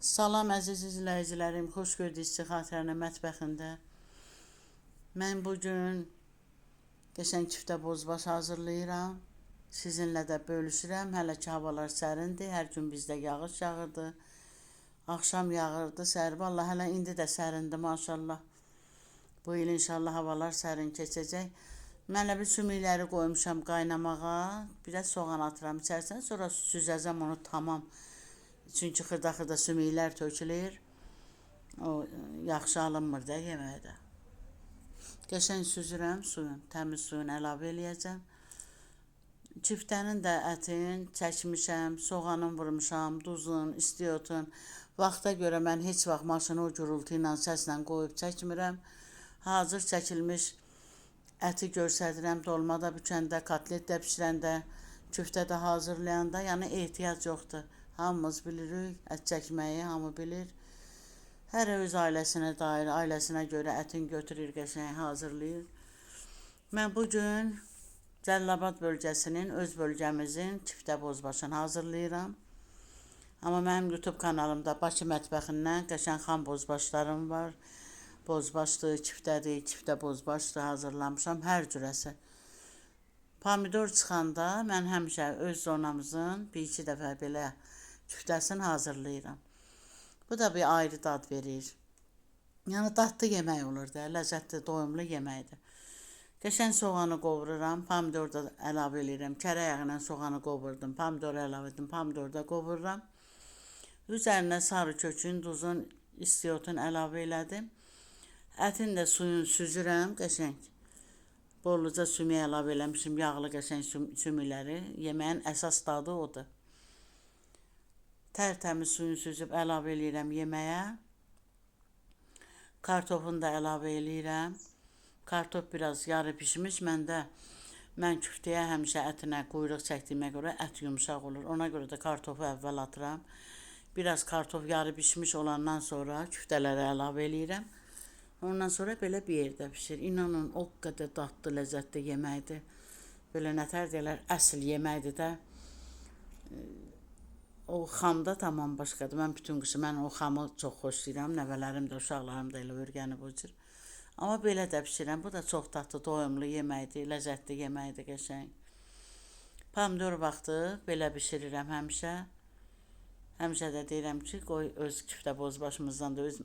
Salam əziz izləyicilərim, xoş gördük sizi Xatirənin mətbəxində. Mən bugün qəşəng küftə bozbaş hazırlayıram. Sizinlə də bölüşürəm. Hələ ki havalar sərindir. Hər gün bizdə yağış yağırdı. Axşam yağırdı, səhər. Vallahi hələ indi də sərindir maşallah. Bu il inşallah havalar sərin keçəcək. Mən bir sümükləri qoymuşam qaynamağa. Biraz soğan atıram içərisinə. Sonra süzəcəm onu tamam. Çünki xırda-xırda sümüklər tökülür. O yaxşı alınmır da yeməkdə. Qəşəng süzürəm suyun, təmiz suyun əlavə eləyəcəm. Küftənin də ətin çəkmişəm, soğanın vurmuşam, duzun, istiotun. Vaxta görə mən heç vaxt maşını o gürültü ilə, səslə qoyub çəkmirəm. Hazır çəkilmiş əti göstərirəm dolmada bükəndə, kotlet də bişirəndə, küftə də hazırlayanda, yəni ehtiyac yoxdur. Hamımız bilirik, ət çəkməyi hamı bilir. Hər öz ailəsinə dair, ailəsinə görə ətin götürür, qəşəng hazırlayır. Mən bugün Cəlilabad bölgəsinin, öz bölgəmizin küftə bozbaşını hazırlayıram. Amma mənim YouTube kanalımda Bakı mətbəxindən qəşəng xam bozbaşlarım var. Bozbaşdır, küftədir, küftə bozbaşdır hazırlamışam, hər cürəsi. Pomidor çıxanda mən həmişə öz zonamızın bir-iki dəfə belə küftəsini hazırlayıram. Bu da bir ayrı dad verir. Yəni dadlı yemək olur da, ləzzətli, doyumlu yeməkdir. Qəşəng soğanı qovururam, pomidor da əlavə edirəm. Kərə yağı ilə soğanı qovurdum, pomidor əlavə etdim, pomidor da qovururam. Üzərinə sarı kökün, duzun, istiotun əlavə elədim. Ətin də suyunu süzürəm, qəşəng. Bolluca sümük əlavə eləmişim, yağlı qəşəng sümükləri. Yeməyin əsas dadı odur. Tərtəmiz suyunu süzüb əlavə eləyirəm yeməyə. Kartofunu da əlavə eləyirəm. Kartof biraz yarı pişmiş. Mən küftəyə həmişə ətinə quyruq çəkdiyimə görə ət yumuşaq olur. Ona görə də kartofu əvvəl atıram. Biraz kartof yarı pişmiş olandan sonra küftələri əlavə eləyirəm. Ondan sonra belə bir yerdə pişir. İnanın, o qədər dadlı, ləzzətli yeməkdir. Belə nətər deyirlər, əsl yeməkdir də. O xam da tamam başqadır. Mən bütün qışı o xamı çox xoşlayıram. Nəvələrim də, uşaqlarım da elə öyrənib o cür. Amma belə də pişirəm. Bu da çox dadlı, doyumlu yeməkdir, ləzzətli yeməkdir, qəşəng. Pomidor vaxtı belə bişirirəm həmişə. Həmişə də deyirəm ki, qoy öz küftə bozbaşımızdan da öz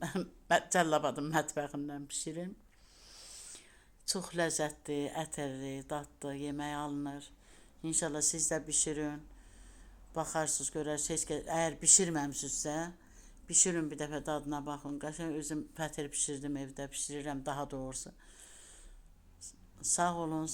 Cəlilabadın mətbəxindən bişirin. Çox ləzzətli, ətərli, dadlı yemək alınır. İnşallah siz də bişirin. Baxarsınız, görərsiniz ki, əgər bişirməmsinizsə, bişirin bir dəfə dadına baxın. Qəşəng özüm fətir bişirdim, evdə bişirirəm daha doğrusu. Sağ olun, sağ olun.